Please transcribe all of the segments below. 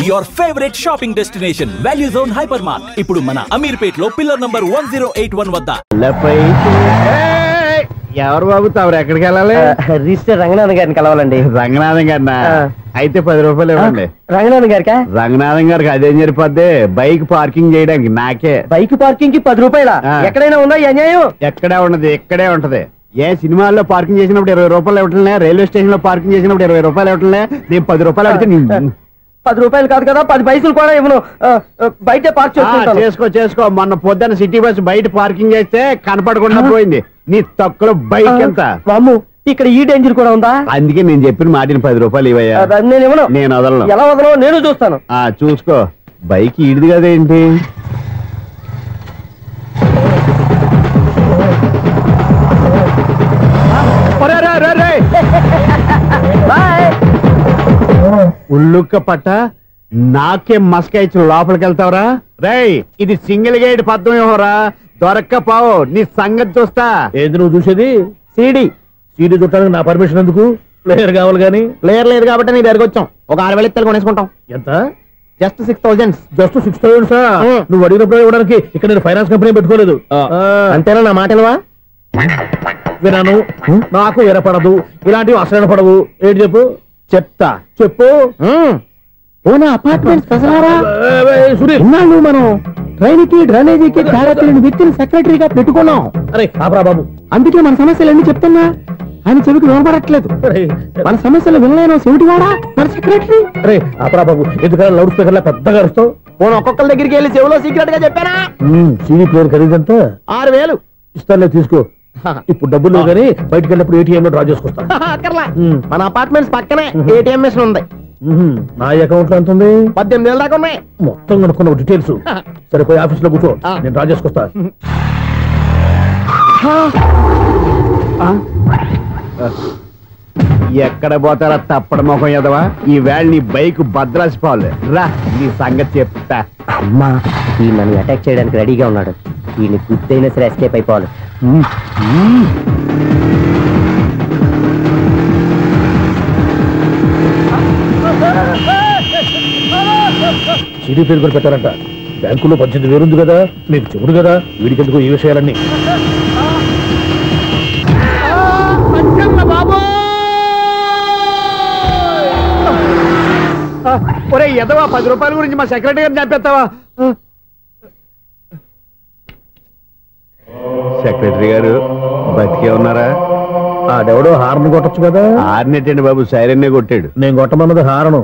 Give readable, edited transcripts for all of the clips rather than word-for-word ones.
Your favorite shopping destination, Value Zone Hypermart. ఇప్పుడు మన అమీర్పేట్ లో పిల్లర్ నంబర్ 1081 వద్ద. ఎవరు బాబు తమరు ఎక్కడికి వెళ్ళాలి? రిజిస్టర్ రంగనాథన్ గారిని కలవాలండి. రంగనాథం గారినా? అయితే 10 రూపాయలు ఇవ్వండి. రంగనాథన్ గారికా? రంగనాథం గారికి అదేం సరిపోద్ది, బైక్ పార్కింగ్ చేయడానికి. నాకే బైక్ పార్కింగ్ కి 10 రూపాయల? ఎక్కడైనా ఉందా ఈ అన్యాయం? ఎక్కడే ఉండదు, ఇక్కడే ఉంటది. ఏ సినిమాల్లో పార్కింగ్ చేసినప్పుడు 20 రూపాయలు ఇవ్వట్లే, రైల్వే స్టేషన్ లో పార్కింగ్ చేసినప్పుడు 20 రూపాయలు ఇవ్వట్లే, నేను 10 రూపాయలు అడిగితే 10 రూపాయలు కాదు కదా, 10 పైసలు కూడా ఇవ్వను. బయట పార్క్ చేసుకో. మొన్న పొద్దున్న సిటీ బస్ బయట పార్కింగ్ చేస్తే కనపడకుండా పోయింది. నీ తక్కువ బైక్ ఎంత? వామ్ము, ఇక్కడ ఈ డేంజర్ కూడా ఉందా? అందుకే నేను చెప్పిన మాటిని 10 రూపాయలు ఇవ్వయ్యా. నేను ఇవ్వను. నేను వదలను. ఎలా వదలను? నేను చూస్తాను. చూసుకో. బైక్ ఈడిది కదేంటి? ఉల్లుక్క పట్ట నాకే మస్క ఇచ్చిన లోపలికి వెళ్తావరా? రేయ్, ఇది సింగిల్ గేట్ పద్మం ఇవ్వరా, దొరక్కపోవు. నీ సంగతి చూస్తా. ఏది నువ్వు చూసేది? సీడీ చుట్టానికి నా పర్మిషన్ ఎందుకు? ప్లేయర్ కావాలి గానీ. ప్లేయర్ లేదు కాబట్టి నీ దగ్గరకు వచ్చాం. ఒక 6,000 ఇత్తలు కొనేసుకుంటాం. ఎంత? జస్ట్ 6,000. జస్ట్ 6,000? నువ్వు అడిగినప్పుడు ఇవ్వడానికి ఇక్కడ నేను ఫైనాన్స్ కంపెనీ పెట్టుకోలేదు. అంతేనా? నా మాటలువా? విన్నాను. నాకు ఎరపడదు, ఇలాంటివి అసలు పడవు. ఏంటి చెప్పు? చెప్పు. మనం ట్రైన్కి డ్రైనేజీకి వ్యక్తిని సెక్రటరీగా పెట్టుకున్నాం. అరే ఆపరా బాబు, అందుకే మన సమస్యలన్నీ చెప్తున్నా. ఆయన చెవికి వినపడట్లేదు. మన సమస్యలు వినలేను చెవిటివాడా మన సెక్రటరీ. అరే ఆపరా బాబు, ఎందుకన్నా లౌడ్ స్పీకర్ లా పెద్దగా అరుస్తావు? పోను ఒక్కొక్కరి దగ్గరికి వెళ్ళి చెవిలో సీక్రెట్ గా చెప్పానా? CD player ఖరీదంతా 6,000. ఇస్తానులే, తీసుకో. ఇప్పుడు డబ్బులు లేవు కానీ బయటకు వెళ్ళినప్పుడు ఏటీఎం లో డ్రా చేసుకొస్తా. మన అపార్ట్మెంట్స్ పక్కనే ఏటీఎం మిషన్ ఉంది. నా అకౌంట్ లో ఎంత ఉంది? 18,000 దాకా ఉన్నాయి. మొత్తం కనుక్కున్న డీటెయిల్స్. సరే, పోయి ఆఫీస్ లో కూర్చో, నేను డ్రా చేసుకొస్తా. ఎక్కడ పోతారా తప్పడ మొఖం ఎదవా? ఈ వేళ నీ బైక్ భద్రాసిపోవాలి. రా, నీ సంగతి చెప్తా. అమ్మా, ఈ నన్ను అటాక్ చేయడానికి రెడీగా ఉన్నాడు. ఈయన గుద్దైనా సరే ఎస్కేప్ అయిపోవాలి. సీడీ పేరు కూడా పెట్టారంట. బ్యాంకులో 18,000 ఉంది కదా, మీకు చెవుడు కదా, వీడికెందుకు ఈ విషయాలన్నీ? ఒరే ఎదవా, 10 రూపాయల గురించి మా సెక్రటరీ గారిని చంపేస్తావా? సెక్రటరీ గారు బతికే ఉన్నారా? ఆడెవడో హార్న్ కొట్టచ్చు కదా. హార్న్ ఏంటండి బాబు, సైరన్నే కొట్టాడు. నేను కొట్టమన్నది హారను.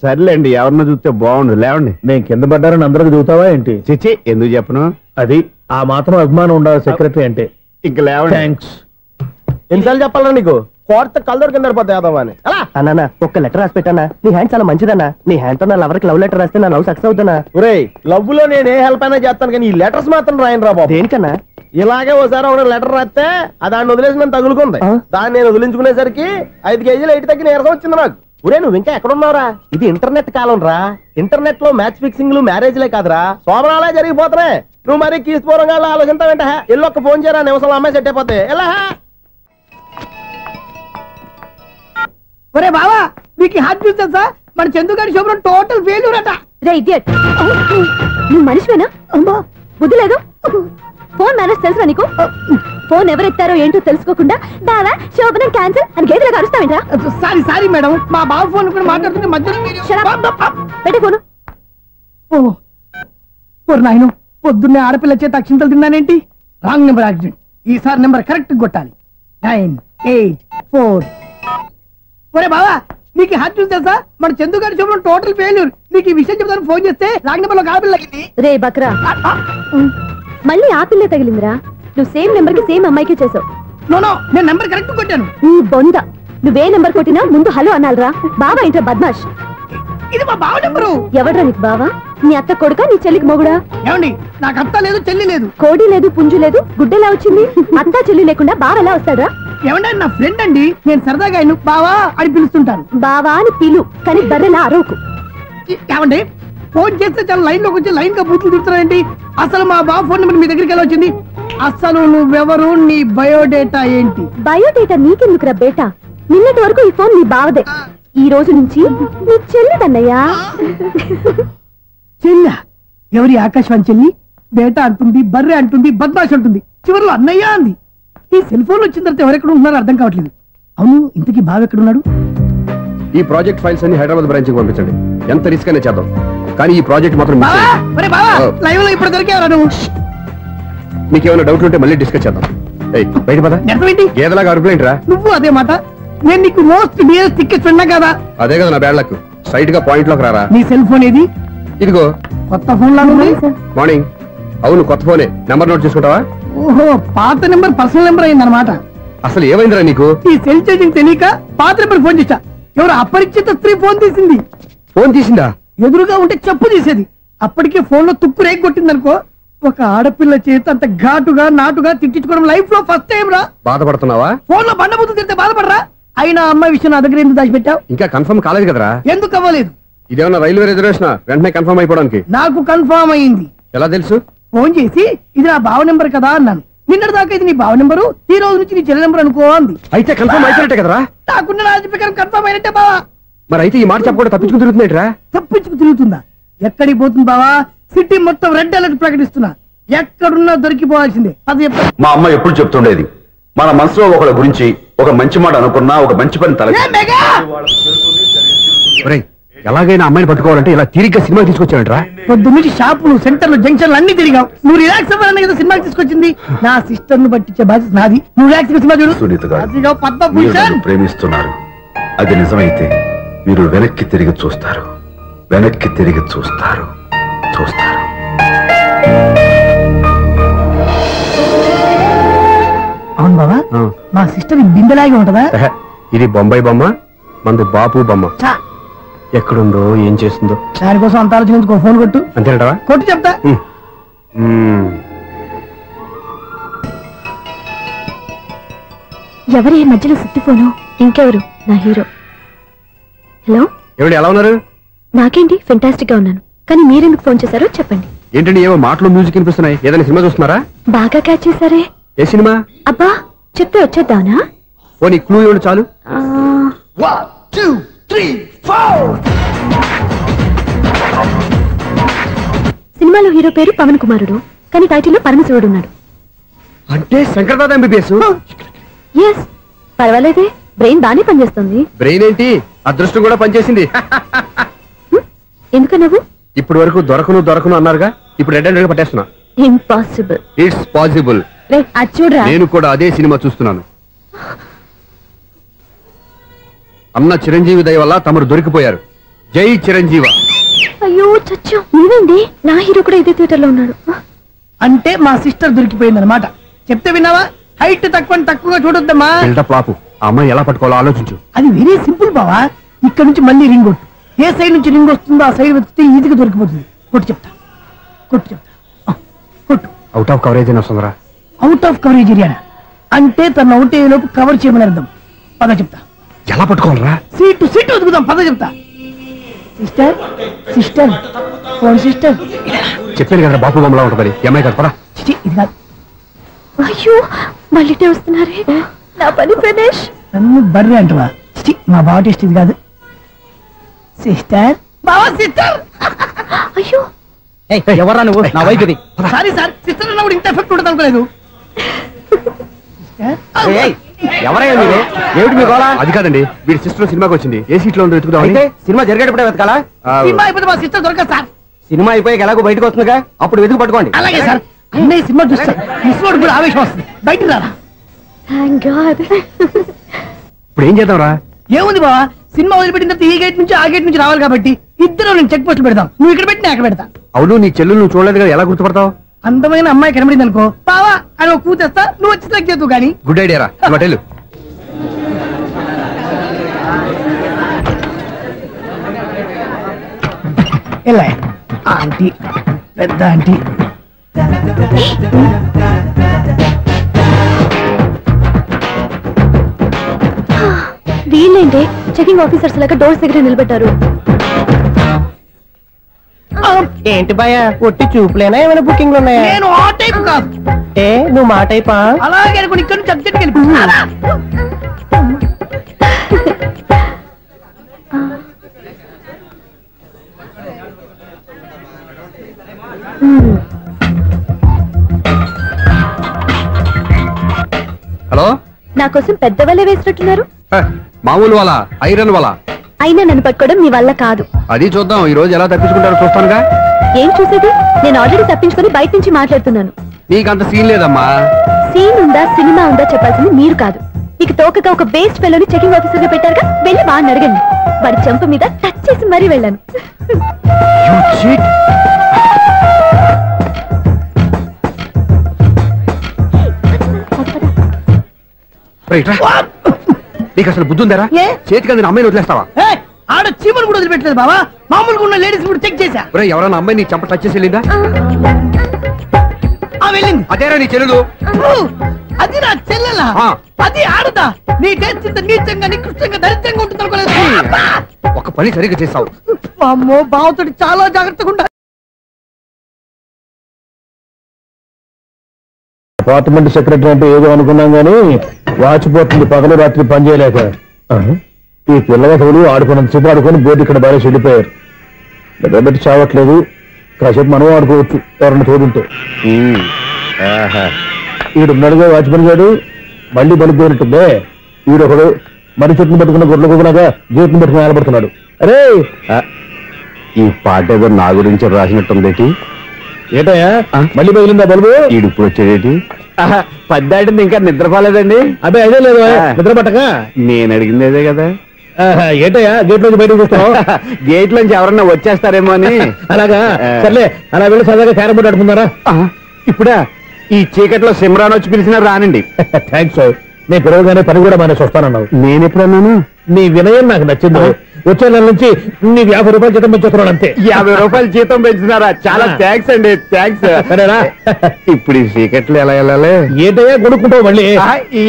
సర్లేండి, ఎవరన్నా చూస్తే బాగుండు. లేవండి. నేను కింద పడ్డారని అందరికి చూతావా ఏంటి? చిచ్చి, ఎందుకు చెప్పను? అది ఆ మాత్రం అభిమానం ఉండాలి సెక్రటరీ అంటే. ఇంక లేవండి. థ్యాంక్స్. ఎన్నిసార్లు చెప్పాలా నీకు? కోర్త కలర్ కింద పోతాయి యాదవాని. అన్నా, ఒక్క లెటర్ రాసి పెట్టానా? నీ హ్యాండ్ చాలా మంచిదన్నా. నీ హ్యాండ్ తో నా లవర్కి లవ్ లెటర్ రాస్తే నా లవ్ సక్సెస్ అవుతానా? ఒరేయ్, లవ్ లో నేను ఏ హెల్ప్ అయినా చేస్తాను, కానీ ఈ లెటర్స్ మాత్రం రాయను రా బాబు. దేనికన్నా? ఇలాగే ఒకసారి ఒక లెటర్ రాస్తే దాన్ని వదిలేసి నన్ను తగులుకుంది. దాన్ని నేను వదిలించుకునేసరికి 5 కేజీలు ఎయిట్ తగ్గి నీరసం వచ్చింది నాకు. ఒరే, నువ్వు ఇంకా ఎక్కడున్నావురా? ఇది ఇంటర్నెట్ కాలం రా. ఇంటర్నెట్ లో మ్యాచ్ ఫిక్సింగ్లు, మ్యారేజ్లే కాదురా, సోమనాలే జరిగిపోతున్నాయి. నువ్వు మరి కీస్పూరంగా ఆలోచించావంటే ఎల్లు ఒక్క ఫోన్ చేయరా, నిమిషంలో అమ్మాయి సెట్ అయిపోతే. ఎలా? ఒరే బావా, మీకు హార్ట్ చూస్తా సార్, మన చందుగారి శుభ్రం టోటల్ ఫెయిల్యూర్ అట. నువ్వు మనిషివేనా? బుద్ధి లేదు. ఫోన్ మేనేజ్ తెలుసా నీకు? ఫోన్ ఎవరెత్తారో ఏంటో తెలుసుకోకుండా బావా శోభనం క్యాన్సిల్ అని గేదెలకు అరుస్తావేంట్రా? సారీ మేడం, మా బావ ఫోన్ కూడా మాట్లాడుతుంటే మధ్యలో పెట్టే ఫోను. నాయను, పొద్దున్నే ఆడపిల్ల చేత అక్షింతలు తిన్నానేంటి? Wrong number accident. ఈసారి నెంబర్ కరెక్ట్ కొట్టాలి. 984. ఒరే బావా, నీకు హార్ట్ చూస్తే సార్, మన చందుగారి శుభ్రం టోటల్ ఫెయిల్యూర్. నీకు ఈ విషయం చెప్తాను ఫోన్ చేస్తే రాంగ్ నెంబర్ లో ఆడపిల్ల తగ్గింది. రే బక్రా, మళ్ళీ ఆ పిల్లే తగిలిందిరా. నువ్వు సేమ్ నెంబర్ కి సేమ్ అమ్మాయికే చేసావు. నేను నెంబర్ కరెక్ట్ కొట్టాను. నీ బొంద, నువ్వే నెంబర్ కొట్టినా ముందు హలో అనాలరా. బావా ఏంట్రా బద్మాష్? ఇది మా బావ నెంబరు. ఎవడ్రా నీకు బావా? నీ అత్త కొడుక, నీ చెల్లికి మొగుడా? ఏమండి, నాకు అత్త లేదు, చెల్లి లేదు. కోడి లేదు, పుంజు లేదు, గుడ్డెలా వచ్చింది? అత్త చెల్లి లేకుండా బావ ఎలా వస్తాడా? ఏమంటే నా ఫ్రెండ్ అండి, నేను సరదాగా ఆయన బావా అని పిలుస్తుంటాను. బావా అని పిలు, కానీ బర్రెలా అరవకు. ఏమండి, ఫోన్ చేస్తే చాలా లైన్ లోకి వచ్చి లైన్ గా బూతులు తిడుతున్నాయండి. అసలు మా బావ ఫోన్ నెంబర్ మీ దగ్గరికి ఎలా వచ్చింది? అసలు నువ్వెవరు, నీ బయోడేటా ఏంటి? బయోడేటా నీకెందుకురా బేటా? నిన్నటి వరకు ఈ ఫోన్ నీ బావదే. ఈ రోజు నుంచి నీ చెల్లిదన్నయ్యా. చెల్ల ఎవరి ఆకాశవాణి చెల్లి? బేట అంటుంది, బర్రె అంటుంది, బద్మాష్ అంటుంది, చివరిలో అన్నయ్య అంది. ఈ సెల్ ఫోన్ వచ్చిన తర్వాత ఎవరెక్కడ ఉంటున్నారో అర్థం కావట్లేదు. అవును, ఇంతకీ బావ ఎక్కడున్నాడు? ఈ ప్రాజెక్ట్ ఫైల్స్ అన్ని హైదరాబాద్ బ్రాంచ్ కి పంపించండి. ఎంత రిస్క్ అయినా చేద్దాం, కానీ ఈ ప్రాజెక్ట్ మాత్రం miss బావా, చేయొద్దు. ఒరే బావా, లైవ్ లో ఇప్పుడు దొరికేవరా నువ్వు? మీకు ఏమైనా డౌట్ ఉంటే మళ్ళీ డిస్కస్ చేద్దాం. ఏయ్, బయట పద. అర్థమేంటి? గేదలాగా అరుపులేంట్రా? నువ్వు అదే మాట. నేను నీకు మోస్ట్ డియరెస్ట్ టికెట్ విన్నా కదా. అదే కదా నా బ్యాడ్ లక్. స్ట్రైట్ గా పాయింట్ లోకి రారా. నీ సెల్ ఫోన్ ఏది? ఇదిగో కొత్త ఫోన్ లాగా ఉంది. మార్నింగ్. అవును, కొత్త ఫోనే. నెంబర్ నోట్ చేసుకుంటావా? ఓహో, పాత నెంబర్ పర్సనల్ నెంబర్ అయిందన్నమాట. అసలు ఏమైందిరా నీకు? ఈ సెల్ చేసింగ్ తెలియక పాత నెంబర్ ఫోన్ చేశా. ఎవరు అపరిచిత స్త్రీ ఫోన్ తీసింది. ఫోన్ తీసిందా? ఎదురుగా ఉంటే చెప్పు తీసేది. అప్పటికే ఫోన్ లో తుక్కు రేగి కొట్టిందనుకో. ఒక ఆడపిల్ల చేత అంత ఘాటుగా నాటుగా తిట్టించుకోవడం లైఫ్ లో ఫస్ట్ టైం రా. బాధపడుతున్నావా? ఫోన్ లో బండబూతులు తింటే బాధపడరా? అయినా అమ్మాయి విషయం నా దగ్గర ఎందుకు దాచిపెట్టావు? ఇంకా కన్ఫర్మ్ కాలేదు కదరా. ఎందుకు అవ్వలేదు? ఇదేమన్నా రైల్వే రిజర్వేషన్? వెంటనే కన్ఫర్మ్ అయిపోవడానికి. నాకు కన్ఫర్మ్ అయింది. ఎలా తెలుసు? ఫోన్ చేసి ఇది నా బావ నెంబర్ కదా అన్నాను. నిన్నటి దాకా ఇది నీ బావ నెంబరు, ఈ రోజు నుంచి నీ చెల్లి నెంబర్ అనుకో అంది. అయితే కన్ఫర్మ్ అయిపోయినట్టే కదరా. నాకున్న రాజు ప్రకారం కన్ఫర్మ్ అయినట్టే బావా. మరి అయితే ఈ మాట చెప్పకుండా తప్పించుకుని తిరుగుతున్నాయిట్రా. తప్పించుకు తిరుగుతుందా? ఎక్కడికి పోతుంది బావా? సిటీ మొత్తం రెడ్ అలర్ట్ ప్రకటిస్తున్నా. ఎక్కడున్నా దొరికిపోవాల్సిందే. అది మా అమ్మ ఎప్పుడు చెప్తుండేది, మన మనసులో ఒకళ్ళ గురించి ఒక మంచి మాట అనుకున్నా ఒక మంచి పని తల ఎలాగైనా అమ్మాయిని పట్టుకోవాలంటే ఇలా తిరిగ్గా సినిమా తీసుకొచ్చాడంట్రా. పొద్దున్నుంచి షాపులు, సెంటర్లు, జంక్షన్లు అన్ని తిరిగావు. నువ్వు రిలాక్స్ అవ్వాలని కదా సినిమాకి తీసుకొచ్చింది. నా సిస్టర్ ను పట్టించే బాధ్యత నాది. నువ్వు రిలాక్స్ సినిమా చూడు. సునీత గారు, అదిగో మీరు పద్మభూషణ్. నన్ను ప్రేమిస్తున్నారు. అది నిజమైతే మీరు వెనక్కి తిరిగి చూస్తారు, వెనక్కి తిరిగి చూస్తారు, చూస్తారు. అవును బాబా, మా సిస్టర్ బిందెలాగే ఉంటదా? ఎహె, ఇది బొంబాయి బొమ్మ, మంది బాపు బొమ్మ. చా, ఎక్కడుందో ఏం చేస్తుందో. దానికోసం అంత ఆలోచించుకో. ఫోన్ కొట్టు. అంతేనంటావా? కొట్టు చెప్తా. ఎవరి మధ్యలో సుత్తి ఫోను? ఇంకెవరు? నా హీరో. హలో, ఎవడు ఎలా ఉన్నారు? నాకేంటి ఫెంటాస్టిక్ గా ఉన్నాను. కానీ మీరెందుకు ఫోన్ చేశారో చెప్పండి. ఏంటండి ఏవో మాటలు మ్యూజిక్ వినిపిస్తున్నాయి? ఏదైనా సినిమా చూస్తున్నారా? బాగా క్యాచ్ చేశారే. ఏ సినిమా? అబ్బా, చెప్తే వచ్చేద్దానా? ఓ నీ క్లూ ఇవ్వండి చాలు. సినిమాలో హీరో పేరు పవన్ కుమారుడు, కానీ టైటిల్లో పరమశివుడు ఉన్నాడు. అంటే శంకర్దాద ఎంబీబీఎస్. ఎస్, పర్వాలేదే, బ్రెయిన్ బానే పనిచేస్తుంది. బ్రెయిన్ ఏంటి, అదృష్టం కూడా పనిచేసింది. ఎందుకన్నావు? ఇప్పటి వరకు దొరకను అన్నారుగా, ఇప్పుడు రెడ్ అండ్ పట్టేస్తున్నా. ఇంపాసిబుల్. It's possible. రే, అది చూడరా. నేను కూడా అదే సినిమా చూస్తున్నాను. అన్న చిరంజీవి దయ వల్ల తమరు దొరికిపోయారు. జై చిరంజీవ. అయ్యో చచ్చా, నీవేంటి? నా హీరో కూడా ఇదే థియేటర్ లో ఉన్నాడు. అంటే మా సిస్టర్ దొరికిపోయింది అనమాట. చెప్తే విన్నావా? హైట్ తక్కువగా చూడొద్దమ్మా. బిల్డప్ లాపు. ఆ అమ్మాయి ఎలా పట్టుకోవాలో ఆలోచించు. అది వెరీ సింపుల్ బావా. ఇక్కడ నుంచి మళ్ళీ రింగ్ కొట్టు. ఏ సైడ్ నుంచి రింగ్ వస్తుందో ఆ సైడ్ వెతికితే ఈజీగా దొరికిపోతుంది. కొట్టు చెప్తా. కొట్టు. అవుట్ ఆఫ్ కవరేజ్ అయినా వస్తుందిరా. అవుట్ ఆఫ్ కవరేజ్ ఏరియా అంటే తన అవుట్ అయ్యే లోపు కవర్ చేయమని అర్థం. పద చెప్తా. ఎలా పట్టుకోవాలరా? సీటు వెతుకుదాం. పద చెప్తా. Sister phone sister. చెప్పాను కదా బాపు బొమ్మలా ఉంటుంది. అమ్మాయి కదా. చిచి, ఇది కాదు. అయ్యో, మళ్ళీ వస్తున్నారే. నా పని ప్రదేశ్. నన్ను బర్రె అంటవా? చిచి, మా బావ టెస్ట్ ఇది కాదు. సిస్టర్, బావా సిస్టర్. అయ్యో, ఎవరా నువ్వు? నా వైపు ఇది. సారీ సార్, సిస్టర్ అన్నప్పుడు ఇంత ఎఫెక్ట్ ఉంటుంది అనుకోలేదు. ఎవరయ్యా మీరు? ఏమిటి మీ గోళ? అది కాదండి, వీడి సిస్టర్ సినిమాకి వచ్చింది. ఏ సీట్ లో ఉందో వెతుకుదాం. అయితే సినిమా జరిగేటప్పుడే వెతకాలా? సినిమా అయిపోతే మా సిస్టర్ దొరకదు సార్. సినిమా అయిపోయాక ఎలాగో బయటకు వస్తుందిగా, అప్పుడు వెతుకు పట్టుకోండి. అలాగే సార్. అన్నయ్య సినిమా చూస్తారు. మిస్వాడు కూడా ఆవేశం వస్తుంది. బయటికి రారా. Thank God. ఇప్పుడు ఏం చేద్దాంరా? ఏముంది బావా, సినిమా వదిలిపెట్టిన తర్వాత ఈ గేట్ నుంచి ఆ గేట్ నుంచి రావాలి కాబట్టి ఇద్దరు నేను చెక్ పోస్టులు పెడతాం. నువ్వు ఇక్కడ పెట్టి నేను అక్కడ పెడతా. అవును, నీ చెల్లెలు నువ్వు చూడలేదు కదా, ఎలా గుర్తుపడతావు? అందమైన అమ్మాయి కనబడింది అనుకో, బావా అని ఒక కూతేస్తా. నువ్వు వచ్చి సెలెక్ట్ చేద్దు కానీ. గుడ్ ఐడియా రా. హోటల్ ఎలా ఆంటీ, పెద్ద ఆంటీ. వీళ్ళేంటి చెకింగ్ ఆఫీసర్స్ లాగా డోర్స్ దగ్గర నిలబెట్టారు. ఏంటి భయ, ఒట్టి చూపులేనా ఏమైనా బుకింగ్లు ఉన్నాయా? నేను ఆ టైప్ కాదు. ఏ నువ్వు మా టైపా? అలాగే అనుకుని ఇక్కడ నుంచి అర్జెంట్కి వెళ్ళిపో. హలో, నా కోసం పెద్ద వలే వేసినట్టున్నారు. మామూలు వాళ్ళ ఐరన్ వాళ్ళ అయినా నన్ను పట్టుకోవడం మీ వల్ల కాదు. అది చూద్దాం ఈ రోజు ఎలా తప్పించుకుంటారో చూస్తానుగా. ఏం చూసేది? నేను ఆల్రెడీ తప్పించుకొని బయట నుంచి మాట్లాడుతున్నాను. నీకంత సీన్ లేదమ్మా. సీన్ ఉందా సినిమా ఉందా చెప్పాల్సింది మీరు కాదు. మీకు తోకగా ఒక బేస్ట్ ఫెలోని చెకింగ్ ఆఫీసర్ గా పెట్టారుగా, వెళ్ళి వాడిని అడగండి. వాడి చెంప మీద టచ్ చేసి మరీ వెళ్ళాను. నీకు అసలు బుద్ధి ఉందారా? చేతికి అందిన అమ్మాయిని వదిలేస్తావా? ఆడ చీమలు కూడా వదిలిపెట్టలేదు బావా. మామూలుగా ఉన్న లేడీస్ కూడా చెక్ చేశా. ఎవరైనా అమ్మాయి నీ చెంప టచ్ చేసి వెళ్ళిందా? వెళ్ళింది. అదేరా నీ చెల్లెలు? అది నా చెల్లెలా? అది ఆడదా? నీ టేస్ట్ ఇంత నీచంగా నికృష్టంగా దరిద్రంగా ఉంటుంది అనుకోలేదు. ఒక పని సరిగ్గా చేస్తావు. అమ్మో, బావతోటి చాలా జాగ్రత్తగా ఉండాలి. అపార్ట్మెంట్ సెక్రటరీ అంటే ఏదో అనుకున్నాం గానీ వాచిపోతుంది పగలు రాత్రి పని చేయలేక. ఈ పిల్లవతలు ఆడుకున్నంతసేపు ఆడుకొని బోర్డు ఇక్కడ బాగా చెడిపోయారు. నిద్రబెట్టి చావట్లేదు. కాసేపు మనం ఆడుకోవచ్చు ఎవరన్నా తోడుంటే. ఈడున్నాడుగా వాచ్మెన్ గారు, మళ్ళీ బలిపోయినట్టుందే. ఈడొకడు మరి చెట్టును పట్టుకున్న గొడ్ల కుదనగా గేట్ను పట్టుకుని ఆడబడుతున్నాడు. అరే, ఈ పాట ఏదో నా గురించి రాసినట్టుంది. ఏటయ్యా మళ్ళీ పగిలిందా బల్బు? ఈడుప్పుడు వచ్చేదేటి? పద్దాటింది ఇంకా నిద్రపోలేదండి. అదే అదే లేదు నిద్ర పట్టక. నేను అడిగింది అదే కదా. ఏటయ్యా గేట్ నుంచి బయటకు చూస్తావు? గేట్ నుంచి ఎవరన్నా వచ్చేస్తారేమో అని. అలాగా, సర్లే అలా వెళ్ళి సరదాగా క్యారం బోర్డు ఆడుకున్నారా? ఇప్పుడా ఈ చీకట్లో సిమ్రాన్ వచ్చి పిలిచినా రానండి. థ్యాంక్స్. నేను పిలవగానే పని కూడా మానేసి వస్తానన్నావు. నేను ఎప్పుడన్నాను? నీ వినయం నాకు నచ్చింది. వచ్చే నెల నుంచి నీకు 50 రూపాయలు జీతం పెంచుతున్నాడు అంతే. 50 రూపాయలు జీతం పెంచుతున్నారా? చాలా థ్యాంక్స్ అండి. థ్యాంక్స్. సరేనా? ఇప్పుడు ఈ చీకట్లు ఎలా వెళ్ళాలి? ఏంటయ్యా కొనుక్కుంటావు మళ్ళీ?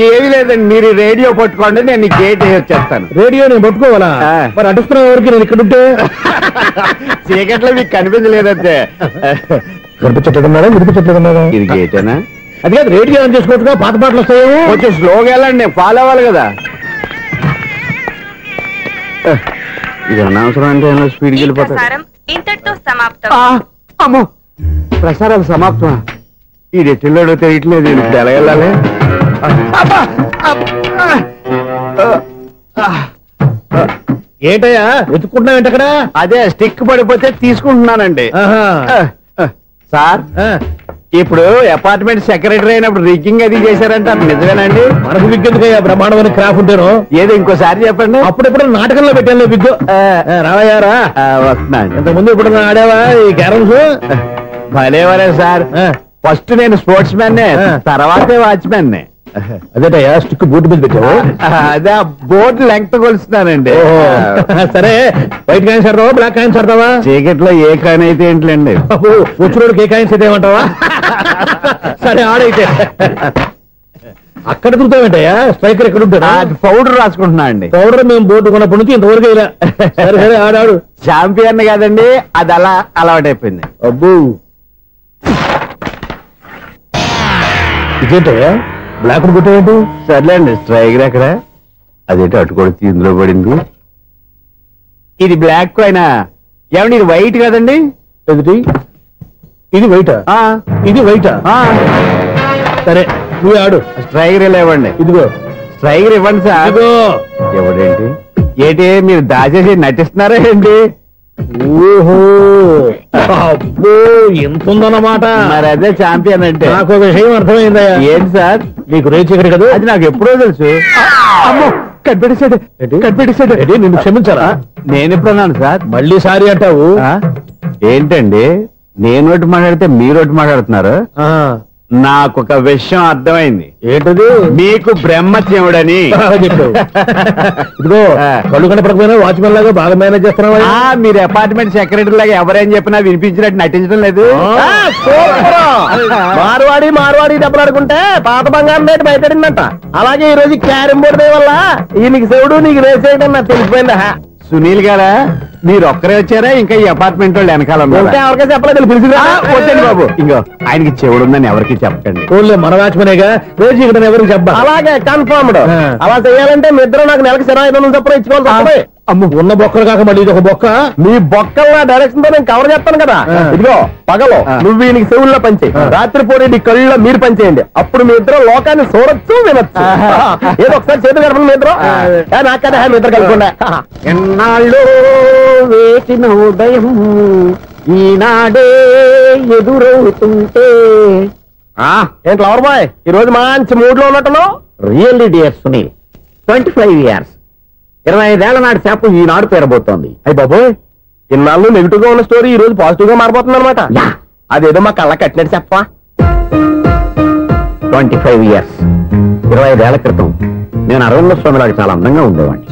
ఏమీ లేదండి, మీరు రేడియో పట్టుకోండి, నేను గేట్ వేసి వచ్చేస్తాను. రేడియో నేను పట్టుకోవాలా? మరి అడుస్తున్న వరకు నేను ఇక్కడ ఉంటే చీకట్లో మీకు కనిపించలేదంటే. కనిపించట్లేదన్నారా? వినిపించట్లేదన్నారా? ఇది గేటేనా? అది కాదు, రేడియో ఆన్ చేసుకోవచ్చుగా, పాత పాటలు వస్తాయేమో. కొంచెం స్లోగా వెళ్ళండి, నేను ఫాలో అవ్వాలి కదా. ఇది అనవసరం అంటే స్పీడ్కి వెళ్ళిపోతాడు. అమ్మో, ప్రసారాలు సమాప్తం. ఈ రెట్టిల్లోడో తెలియట్లేదు. ఇప్పుడు ఎలా వెళ్ళాలి? ఏంటయ్యా వెతుక్కుంటున్నావు ఏంటక్కడ? అదే స్టిక్ పడిపోతే తీసుకుంటున్నానండి. సార్, ఇప్పుడు అపార్ట్మెంట్ సెక్రటరీ అయినప్పుడు రిగ్గింగ్ అది చేశారంటే అది నిజమేనండి? మనకు విగ్గెందుకయ్యా, బ్రహ్మాండమైన క్రాఫ్ ఉంటాను. ఏదో ఇంకోసారి చెప్పండి. అప్పుడెప్పుడు నాటకంలో పెట్టాను విగ్గు. రావయ్యారా? వస్తున్నాను. ఇంతకుముందు ఇప్పుడు ఆడావా ఈ క్యారమ్స్? భలేవరే సార్. ఫస్ట్ నేను స్పోర్ట్స్ మ్యాన్, తర్వాతే వాచ్మెన్. అదేటయ్యా స్టిక్ బోర్డు మీద పెట్టావు? అదే బోర్డు లెంగ్త్ కొలుస్తున్నానండి. సరే, వైట్ కాయిన్స్ ఆడతావా బ్లాక్ కాయిన్స్ ఆడతావా? చీకట్లో ఏ కాయిన్ అయితే ఏంటండి? వచ్చినోడికి ఏ కాయిన్స్ అయితే ఏమంటావా? సరే ఆడైతే. అక్కడ తిరుగుతావేంటయ్యా? స్ట్రైకర్ ఎక్కడ ఉంటాడా? పౌడర్ రాసుకుంటున్నా అండి. పౌడర్ మేము బోర్డు కొన్నప్పటి నుంచి ఇంతవరకు ఇలా. సరే సరే ఆడాడు. ఛాంపియన్ కాదండి, అది అలా అలవాటైపోయింది. అబ్బు, ఇదేంటయ్యా బ్లాక్ కొట్టేంటి? సర్లేండి, స్ట్రైకర్ ఎక్కడ? అదేంటి అటుకొడితే ఇందులో పడింది. ఇది బ్లాక్ అయినా ఏమండి? ఇది వైట్ కదండి? ఎదుటి ఇది వైటా? ఇది వైటా? సరే నువ్వు ఆడు. స్ట్రైకర్ లేవండి. ఇదిగో స్ట్రైకర్ ఇవ్వండి సార్. ఇదిగో. ఎవడేంటి? ఏంటి మీరు దాచేసి నటిస్తున్నారా ఏంటి? ఓహో, అబ్బో ఎంత ఉందన్నమాట. మరి అదే ఛాంపియన్ అంటే. నాకు విషయం అర్థమైందయ్యా. ఏంటి సార్? నీకు రేచీకటి కదా? అది నాకు ఎప్పుడో తెలుసు. అమ్మో, కనిపెట్టేశాడు. కనిపెట్టేశాడు. నిన్ను క్షమించాలా? నేను ఎప్పుడన్నాను సార్? మళ్ళీ సారీ అంటావు? ఏంటండి, నేను ఒకటి మాట్లాడితే మీరు ఒకటి మాట్లాడుతున్నారు. నాకు ఒక విషయం అర్థమైంది. ఏంటది? మీకు బ్రహ్మత్యముడని చెప్పావు. ఇదిగో కళ్ళు కనపడకపోయినా వాచ్మెన్ లాగా బాగా మేనేజ్ చేస్తున్నావా? మీరు అపార్ట్మెంట్ సెక్రటరీ లాగా ఎవరేం చెప్పినా వినిపించినట్టు నటించడం లేదు. మార్వాడి డబ్బులు ఆడుకుంటే పాత బంగారం రేటు బయటడిందంట. అలాగే ఈ రోజు క్యారం బోర్డు వల్ల ఈయనకి శివుడు నీకు రేసేయడం నాకు తెలిసిపోయిందా? సునీల్ గారా, మీరు ఒక్కరే వచ్చారా? ఇంకా ఈ అపార్ట్మెంట్ వాళ్ళు వెనకాల ఎవరికైనా చెప్పలేదు, పిలిచిరా. వద్దండి బాబు, ఇంకో ఆయనకి చెవుడుందని ఎవరికి చెప్పకండి. ఓన్లీ మన వాచ్మెనేగా, రేచీకటి ఎవరికి చెప్పా. అలాగే కన్ఫర్మ్డ్. అలా చేయాలంటే మీ ఇద్దరు నాకు నెలకి 2500 చొప్పున ఇచ్చుకోవాలి. అమ్మ ఉన్న బొక్కలు కాక మళ్ళీ ఇది ఒక బొక్క. మీ బొక్కల డైరెక్షన్ తో నేను కవర్ చేస్తాను కదా. ఇదిగో పగలో నువ్వు ఈయనకి చెవుల్లో పంచేయి, రాత్రిపూట నీ కళ్ళలో మీరు పంచేయండి. అప్పుడు మీ ఇద్దరు లోకాన్ని చూడొచ్చు వినొచ్చు. ఏదో ఒకసారి చేతులు కలపండి మీ ఇద్దరు. నాకదా మీ ఇద్దరు కలపకుండా. ఎన్నాళ్ళు వేసిన ఉదయం ఈనాడే ఎదురవుతుంటే. ఏంటి లవర్ బాయ్ ఈ రోజు మంచి మూడ్ లో ఉన్నట్టున్నావు? రియల్లీ డియర్ సునీల్, 25 years 25 ఏళ్ల నాటి చేప ఈనాడు పేరబోతోంది. అయ్యి బాబోయ్, ఇన్నాళ్ళు నెగిటివ్ గా ఉన్న స్టోరీ ఈ రోజు పాజిటివ్ గా మారిపోతుంది అనమాట. అదేదో మా కళ్ళ కట్టినట్టు చెప్పా. 25 years 25 ఏళ్ల క్రితం నేను అరవింద స్వామిలాగా చాలా అందంగా ఉండేవాడిని.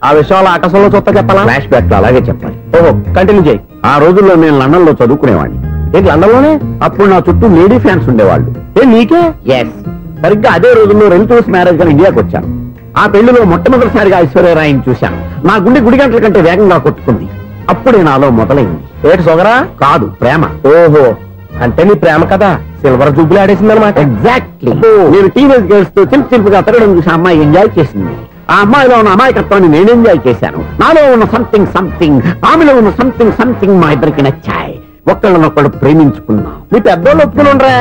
ఆ విషయాలు ఆకాశంలో చూస్తా చెప్పాలా? ఫ్లాష్ బ్యాక్ లో అలాగే చెప్పాలి. ఓహో, కంటిన్యూ చేయి. ఆ రోజుల్లో నేను లండన్ లో చదువుకునేవాడిని. ఏంటి లండన్ లోనే? అప్పుడు నా చుట్టూ లేడీ ఫ్యాన్స్ ఉండేవాళ్ళు. నీకే? ఎస్, సరిగ్గా అదే రోజుల్లో రిలేటివ్స్ మ్యారేజ్ గా ఇండియాకి వచ్చాను. ఆ పెళ్లిలో మొట్టమొదటిసారిగా ఐశ్వర్యరాయని చూశాను. నా గుండె గుడి గంటల కంటే వేగంగా కొట్టుకుంది. అప్పుడే నాలో మొదలైంది. ఏటి సొగరా? కాదు, ప్రేమ. ఓహో, అంటే నీ ప్రేమ కదా సిల్వర్ జూబ్లీ ఆడేసింది అనమాట. ఎగ్జాక్ట్లీ. నేను టీనేజ్ గర్ల్స్ తో చిలుపుగా తిరగడం చూసి అమ్మాయి ఎంజాయ్ చేసింది. ఆ అమ్మాయిలో ఉన్న అమాయకత్వాన్ని నేను ఎంజాయ్ చేశాను. నాలో ఉన్న సంథింగ్ ఆమెలో ఉన్న సంథింగ్ మా ఇద్దరికి నచ్చాయి. ఒక్కళ్ళనొక్కడు ప్రేమించుకున్నాం. నీ పెద్దోళ్ళు ఒప్పుకుని ఉండరా?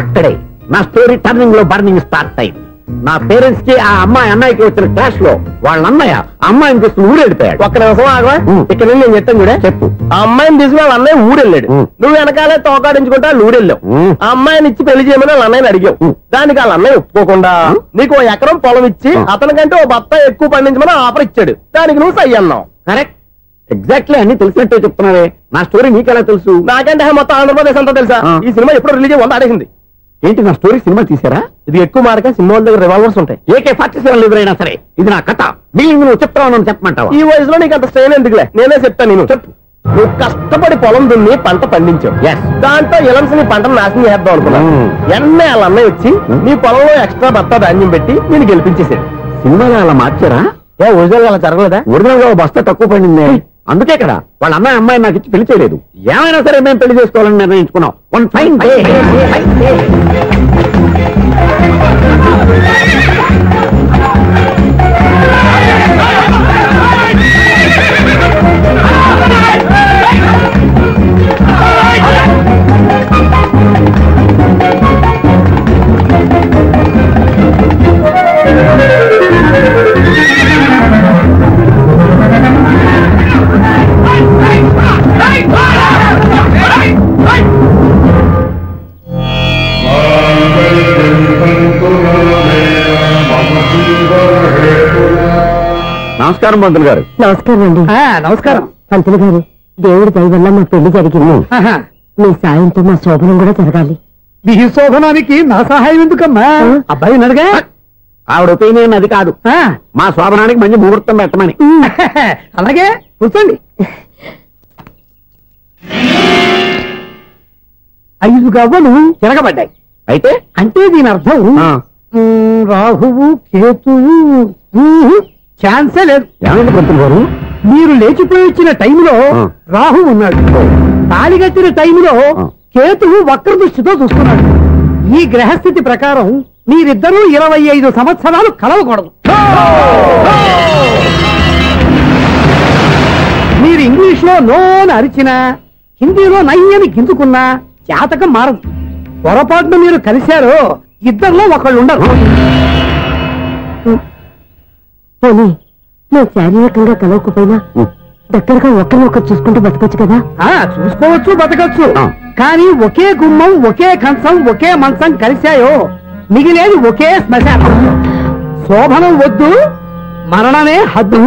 అక్కడే నా స్టోరీ టర్నింగ్ లో బర్నింగ్ స్టార్ట్ అయింది. నా పేరెంట్స్ కి ఆ అమ్మాయి అన్నయ్యకి వచ్చిన క్లాష్ లో వాళ్ళ అన్నయ్య అమ్మాయిని తీసుకుని ఊరెళ్ళిపోయాడు. ఒక్క నిమిషం ఆగవా? ఇక్కడ నుండి నేను చెప్తాను కూడా. చెప్పు. ఆ అమ్మాయిని తీసుకుని వాళ్ళ అన్నయ్య ఊరెళ్ళాడు. నువ్వు వెనకాలే తోకాడించుకుంటా ఊరెళ్ళావు. ఆ అమ్మాయిని ఇచ్చి పెళ్లి చేయమని వాళ్ళ అన్నయ్యని అడిగావు. దానికి వాళ్ళ అన్నయ్య ఒప్పుకోకుండా నీకు 1 ఎకరం పొలం ఇచ్చి అతనికంటే 1 బత్త ఎక్కువ పండించమని ఆఫర్ ఇచ్చాడు. దానికి నువ్వు సై అన్నావు. కరెక్ట్, ఎగ్జాక్ట్లీ అన్ని తెలిసినట్టే చెప్తున్నావే. నా స్టోరీ నీకెలా తెలుసు? నాకంటే మొత్తం ఆంధ్రప్రదేశ్ అంతా తెలుసా? ఈ సినిమా ఎప్పుడు రిలీజ్ అయ్యి 100 ఆడేసింది. ఏంటి, నా స్టోరీ సినిమా తీసారా? ఇది ఎక్కువ మార్క సినిమా వాళ్ళ దగ్గర రివాల్వర్స్ ఉంటాయి. AK-47 ఎదురైనా సరే ఇది నా కథ. మిగిలింది నువ్వు చెప్తావు చెప్పమంటావా? ఈ వయసులో నీకు అంత స్ట్రెయిన్ ఎందుకులే, నేనే చెప్తాను. నేను చెప్పు. నువ్వు కష్టపడి పొలం దున్ని పంట పండించావు. దాంతో ఎలమ్స్ నీ పంటను నాశనం చేద్దాం అనుకున్నావు. ఎన్నే వాళ్ళ అన్నయ్య వచ్చి నీ పొలంలో ఎక్స్ట్రా బత్తా ధాన్యం పెట్టి నేను గెలిపించేసాడు. సినిమాలో అలా మార్చారా? ఒరిజినల్ అలా జరగలేదా? ఒరిజినల్ గా బస్తా తక్కువ పండింది. అందుకే కదా వాళ్ళ అమ్మాయి నాకు ఇచ్చి పెళ్లి చేయలేదు. ఏమైనా సరే మేము పెళ్లి చేసుకోవాలని నిర్ణయించుకున్నాం. One fine day. నమస్కారం పంతులు గారు. నమస్కారం అండి. నమస్కారం పంతులు గారు, దేవుడి దయ వల్ల మా పెళ్లి జరిగింది. మీ సాయంతో మా శోభనం కూడా జరగాలి. మీ శోభనానికి నా సహాయం ఎందుకమ్మా? అబ్బాయి ఉన్నాడుగా. ఆవిడ ఒపీనియన్ అది కాదు, మా శోభనానికి మంచి ముహూర్తం పెట్టమని. అలాగే కూర్చోండి. 5 గవ్వలు తిరగబడ్డాయి. అయితే అంటే దీని అర్థం రాహువు కేతువు ఛాన్సే లేదు. ఏమైంది పంతులు గారు? మీరు లేచిపోయి వచ్చిన టైంలో రాహు ఉన్నాడు. తాళిగట్టిన టైంలో కేతువు వక్ర దృష్టితో చూస్తున్నాడు. ఈ గ్రహస్థితి ప్రకారం మీరిద్దరూ 25 సంవత్సరాలు కలవకూడదు. మీరు ఇంగ్లీష్ లో నోన్ అరిచినా, హిందీలో నయ్యని గింజుకున్నా జాతకం మారదు. పొరపాటున మీరు కలిశారో ఇద్దరిలో ఒకళ్ళు ఉండరు. నువ్వు శారీరకంగా కలవకపోయినా దగ్గరగా ఒకరినొకరు చూసుకుంటూ బతకొచ్చు కదా. చూసుకోవచ్చు, బతకచ్చు. కానీ ఒకే గుమ్మం, ఒకే కంచం, ఒకే మంచం కలిశాయో మిగిలేది ఒకే శ్మశానం. శోభనం వద్దు, మరణమే హద్దు.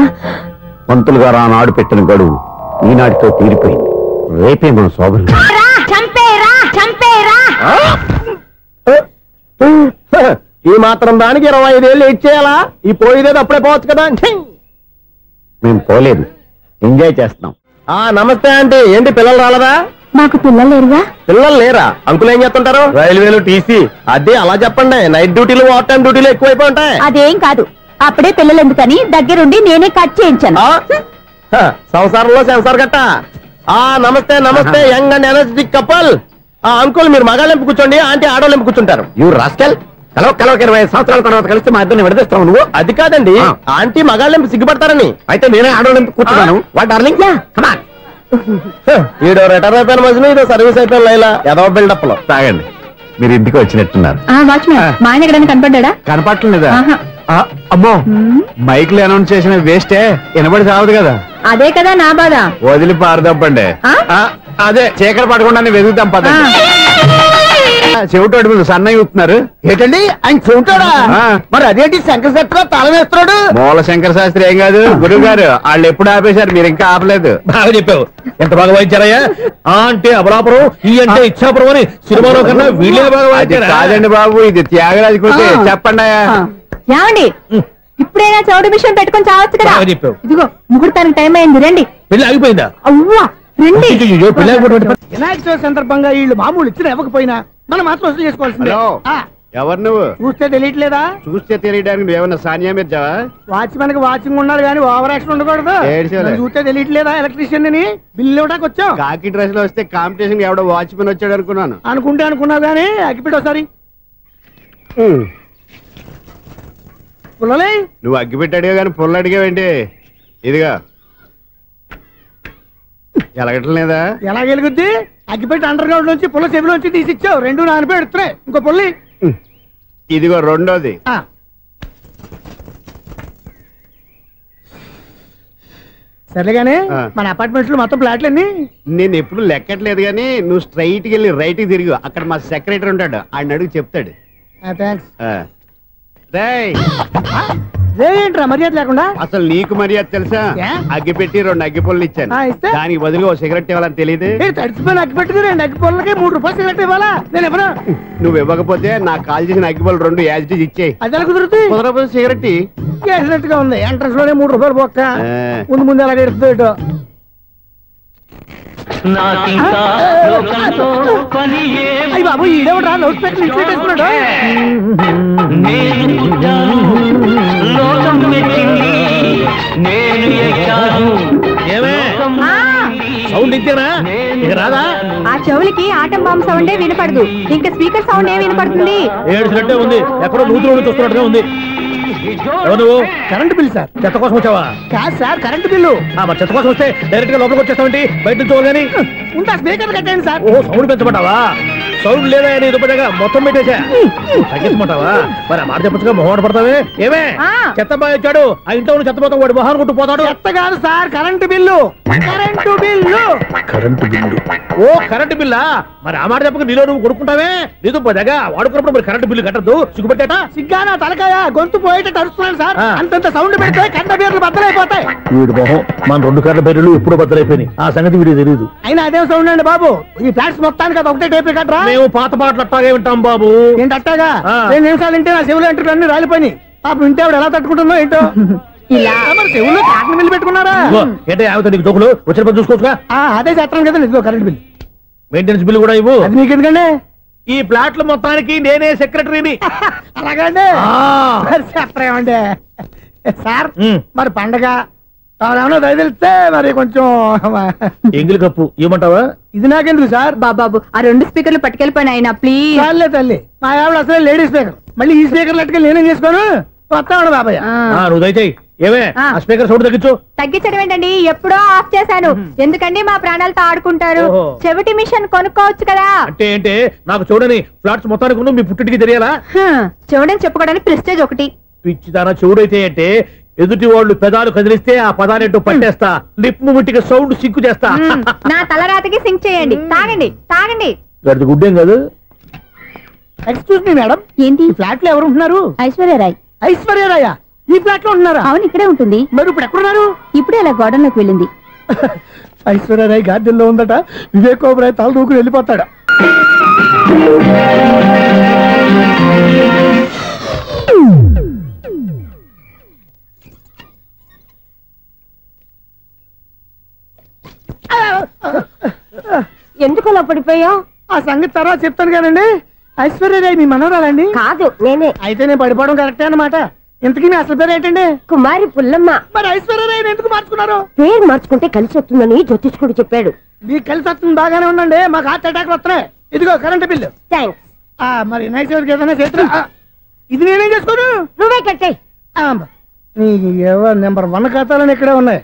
పంతులు గారు ఆనాడు పెట్టిన గడువు ఈనాటితో తీరిపోయింది. రేపే మన శోభనం. ఈ మాత్రం దానికి 25 ఏళ్ళు వెయిట్ చేయాలా? ఈ పోయేదేది అప్పుడే పోవచ్చు కదా. మేము పోలేదు, ఎంజాయ్ చేస్తున్నాం. నమస్తే ఆంటీ. ఏంటి పిల్లలు రాలేదా? మాకు పిల్లలు లేరుగా. పిల్లలు లేరా? అంకులు ఏం చేస్తుంటారు? రైల్వేలు టీసీ. అదే అలా చెప్పండి. నైట్ డ్యూటీలు, ఓవర్ టైం డ్యూటీలు ఎక్కువైపోయి ఉంటాయి. అదేం కాదు, అప్పుడే పిల్లలు ఎందుకని దగ్గరుండి నేనే కట్ చేయించాను. సంసారంలో సెన్సార్ గట్ట. నమస్తే నమస్తే, young and energetic couple. Uncle మీరు మగాళ్ళెంపు కూర్చోండి, ఆంటీ ఆడోళ్ళెంపు కూర్చుంటారు. యూ రాస్కెల్, కలవక 25 సంవత్సరాల తర్వాత కలిస్తే మా ఇద్దరిని విడదీస్తావు నువ్వు. అది కాదండి ఆంటీ మగాళ్ళని సిగ్గుపడతారని. అయితే నేనే ఆడవాళ్ళని కూర్చున్నాను. What darling come on. ఈడో రిటైర్ అయిపోయిన మధ్యన ఇదో సర్వీస్ అయిపోయిన లైలా ఏదో బిల్డప్ లో. తాగండి. మీరు ఇంటికి వచ్చినట్టున్నారు. వాచ్మెన్ మా ఆయన ఎక్కడైనా కనపడ్డా? కనపడలేదా? అమ్మో మైక్లు అనౌన్స్ చేసిన వేస్టే, వినబడి సావదు కదా. అదే కదా నా బాధ. వదిలి పారదప్పండి. అదే చీకటి పడకుండా వెతుకుతాం పదండి. చెవిటోడి మీద సన్నయ్య చూస్తున్నారు ఏంటండి ఆయన చెబుతాడా? మరి అదేంటి శంకర శెట్టిలో తాళం వేస్తున్నాడు? మూల శంకర శాస్త్రి ఏం కాదు గురువు గారు, వాళ్ళు ఎప్పుడు ఆపేశారు, మీరు ఇంకా ఆపలేదు. బాగా చెప్పావు. ఎంత బాగా వాయించారయ్యా. ఆ అంటే అబలాపురం, ఈ అంటే ఇచ్చాపురం అని సినిమాలో కన్నా వీళ్ళే బాగా వాయించారు. కాదండి బాబు, ఇది త్యాగరాజు కృతి. చెప్పండి. ఏమండి ఇప్పుడైనా చౌడు మిషన్ పెట్టుకొని చావచ్చు కదా. బాగా చెప్పావు. ఇదిగో ముహూర్తానికి టైం అయింది, రండి. పెళ్లి ఆగిపోయిందా? అవ్వా రండి. వినాయక చవితి సందర్భంగా వీళ్ళు మామూలు ఇచ్చిన ఇవ్వకపోయినా మనం మాత్రం వసూలు చేసుకోవాల్సిందే. ఎవరు నువ్వు? చూస్తే తెలియట్లేదా? చూస్తే తెలియడానికి నువ్వేమన్నా సానియా మీర్జావా? వాచ్మెన్ కి వాచింగ్ ఉన్నారు కానీ ఓవర్ యాక్షన్ ఉండకూడదు. ఏడ్చేలే. చూస్తే తెలియట్లేదా ఎలక్ట్రీషియన్ అని? బిల్లు ఇవ్వడానికి వచ్చాం. కాకి డ్రెస్ లో వస్తే కాంపిటీషన్ ఎవడో వాచ్మెన్ వచ్చాడు అనుకున్నాను. అనుకున్నావు కానీ అగ్గిపెట్టి ఒకసారి పుల్లలే. నువ్వు అగ్గిపెట్టి అడిగా కానీ పుల్ల అడిగావేంటి? ఇదిగా ఎలగట్లేదా? ఎలా గెలుగుద్ది? అగ్గిపెట్టి అండర్ గ్రౌండ్ నుంచి పుల్ల చెవిలోంచి తీసిచ్చావు. రెండు నానిపోయి ఎడుతున్నాయి. ఇంకో పుల్లి ఇదిగో రెండోది. సర్లేగానే మన అపార్ట్మెంట్స్ లో మొత్తం ఫ్లాట్లు అన్ని నేను ఎప్పుడు లెక్కట్లేదు కానీ నువ్వు స్ట్రైట్ కి వెళ్ళి రైట్ కి తిరిగి అక్కడ మా సెక్రటరీ ఉంటాడు, ఆయన అడుగు చెప్తాడు. థ్యాంక్స్. ఏంట్రా మర్యాద లేకుండా? అసలు నీకు మర్యాద తెలుసా? అగ్గి పెట్టి 2 అగ్గి పొల్లు ఇచ్చాను, దానికి బదులుగా ఓ సిగరెట్ ఇవ్వాలని తెలియదు. తడిచిపోయిన అగ్గి పెట్టి 2 అగ్గి పొల్లకి 3 రూపాయలు సిగరెట్ ఇవ్వాలా? నేను ఇవ్వను. నువ్వు ఇవ్వకపోతే నాకు కాల్ చేసిన అగ్గి పొల్లు 2 యాజ్ ఇట్ ఈజ్ ఇచ్చేయి. అది ఎలా కుదురుతుంది? కుదరకపోతే సిగరెట్ వేసినట్టు గా ఉంది. ఎంట్రన్స్ లోనే 3 రూపాయలు పోక్క ముందు అలాగే ఎడుతుంది. అయ్యి బాబు ఈడేవడా లౌడ్ స్పీకర్ ఇన్స్టేట్ చేసుకున్నాడు. సౌండ్ ఇంతేనా? ఇక రాదా? ఆ చెవులకి ఆటం బాంబు సౌండే వినపడదు, ఇంకా స్పీకర్ సౌండ్ ఏ వినపడుతుంది? ఏడ్చినట్టే ఉంది, ఎక్కడో నూతులు చూస్తున్నట్టుగా ఉంది. ఎవరు? Current bill sir. చెత్త కోసం వచ్చావా? కాదు సార్, కరెంట్ బిల్లు. మరి చెత్త కోసం వస్తే డైరెక్ట్ గా లోపలికి వచ్చేస్తామంటే బయట నుంచి కానీ ఉంటా. స్పీకర్ కట్టండి సార్. ఓ సౌండ్ పెంచమంటావా? సౌండ్ లేదా దుప్పటగా మొత్తం పెట్టేసా తగ్గించమంటావా? మరి ఆ మాట చెప్పచ్చుగా మొహం పడతావే. ఏమే చెత్త బాగా వచ్చాడు, ఆ ఇంట్లో ఉన్న చెత్త పోతాం, వాడు మొహాన్ని కొట్టు పోతాడు. చెత్త కాదు sir, current bill. Current bill. Current bill. ఓ కరెంటు బిల్లా? మరి ఆ మాట చెప్పక నీలో నువ్వు కొడుకుంటావే. నీతో పదగా వాడుకున్నప్పుడు మరి కరెంటు బిల్లు కట్టద్దు, సిగ్గుపెట్టేట. సిగ్గానా తలకాయ గొంతు పోయేటట్టు అరుస్తున్నాను సార్. అంతంత సౌండ్ పెడితే కంట బీర్లు బద్దలైపోతాయి. వీడు మొహం మన 2 కార్ల బీర్లు ఎప్పుడు బద్దలైపోయినాయి, ఆ సంగతి వీడికి తెలియదు. అయినా అదే సౌండ్ అండి బాబు. ఈ ఫ్లాట్స్ మొత్తానికి అది ఒకటే టైప్ కట్టరా? మేము పాత పాటలు అట్టాగే వింటాం బాబు. ఏంటి అట్టాగా? 2 నిమిషాలు వింటే నా చెవులు ఎంటర్ అన్ని రాలిపోయి. పాప వింటే ఆవిడ ఎలా తట్టుకుంటుందో ఏంటో. ఇలా మరి చెవుల్లో కాటన్ బిల్లు పెట్టుకున్నారా? ఏంటో యావత నీకు దోకులు వచ్చిన పని చూసుకోవచ్చుగా. అదే చేస్తాను కదా. ఇదిగో కరెంట్ బిల్. మెయింటెనెన్స్ బిల్లు కూడా ఇవ్వు. అది మీకు ఎందుకండి? ఈ ఫ్లాట్ల మొత్తానికి నేనే సెక్రటరీని. అలాగండి. చెప్పరేమండి సార్. మరి పండగ ఏమన్నా తెలిస్తే మరి కొంచెం ఎంగిలి కప్పు ఇవ్వమంటావా? ఇది నాకెందుకు సార్? బాబాబు ఆ 2 స్పీకర్లు పట్టుకెళ్ళిపోయిన ఆయన ప్లీజ్. చాలే తల్లి, మా ఆవిడ అసలు లేడీ స్పీకర్. మళ్ళీ ఈ స్పీకర్ లెట్టుకెళ్ళి నేనేం చేసుకోను. వస్తాడు బాబాయ్. నువ్వు దయచేయి. ఏమే ఆ స్పీకర్ సౌండ్ తగ్గించు. తగ్గించడం ఏంటండి, ఎప్పుడో ఆఫ్ చేశాను. ఎందుకండి మా ప్రాణాలతో ఆడుకుంటారు? చెవిటి మిషన్ కొనుక్కోవచ్చు కదా. అంటే ఏంటే నాకు చూడని ఫ్లాట్స్ మొత్తానికి మీ పుట్టింటికి తెలియాలా? చూడని చెప్పుకోవడానికి ప్రెస్టేజ్ ఒకటి. పిచ్చిదానా చెవుడైతే అంటే ఎదుటి వాళ్ళు పెదాలు కదిలిస్తే ఆ పదాలేంటో పట్టేస్తా, లిప్ ముట్టికి సౌండ్ సింకు చేస్తా. నా తలరాతకి సింక్ చేయండి. తాగండి తాగండి. గడిచి గుడ్డేం కాదు. ఎక్స్క్యూజ్ మీ మేడం, ఏంటి? ఫ్లాట్ లో ఎవరు ఉంటున్నారు? ఐశ్వర్యరాయ్. ఐశ్వర్యరాయ ఈ ఫ్లాట్ లో ఉంటున్నారా? అవును, ఇక్కడే ఉంటుంది. మరి ఇప్పుడు ఎక్కడున్నారు? ఇప్పుడే అలా గోడౌన్ లోకి వెళ్ళింది. ఐశ్వర్యరాయ్ గార్డెన్ లో ఉందట. వివేక్ ఓబరాయ్ తల దూకుని వెళ్ళిపోతాడు. ఎందుకు అలా పడిపోయావు? ఆ సంగతి తర్వాత చెప్తాను కదండి. ఐశ్వర్యరాయ్ మీ మనవరాలండి? కాదు, నేనే. అయితే నేను పడిపోవడం కరెక్టే అన్నమాట. ఇంతకీ మీ అసలు పేరు ఏంటండి? కుమారి పుల్లమ్మ. మరి ఐశ్వర్యరాయ్ ఎందుకు మార్చుకున్నారు? పేరు మార్చుకుంటే కలిసి వస్తుందని జ్యోతిష్కుడు చెప్పాడు. మీకు కలిసి వస్తుంది, బాగానే ఉండండి. మాకు హార్ట్ అటాక్ వస్తున్నాయి. ఇదిగో కరెంట్ బిల్లు. థ్యాంక్స్. మరి నైట్ ఏదైనా చేతులు ఇది నేనేం చేసుకోను. నువ్వే కట్టాయి. ఎవరు నెంబర్ 1 ఖాతాలని ఇక్కడే ఉన్నాయి.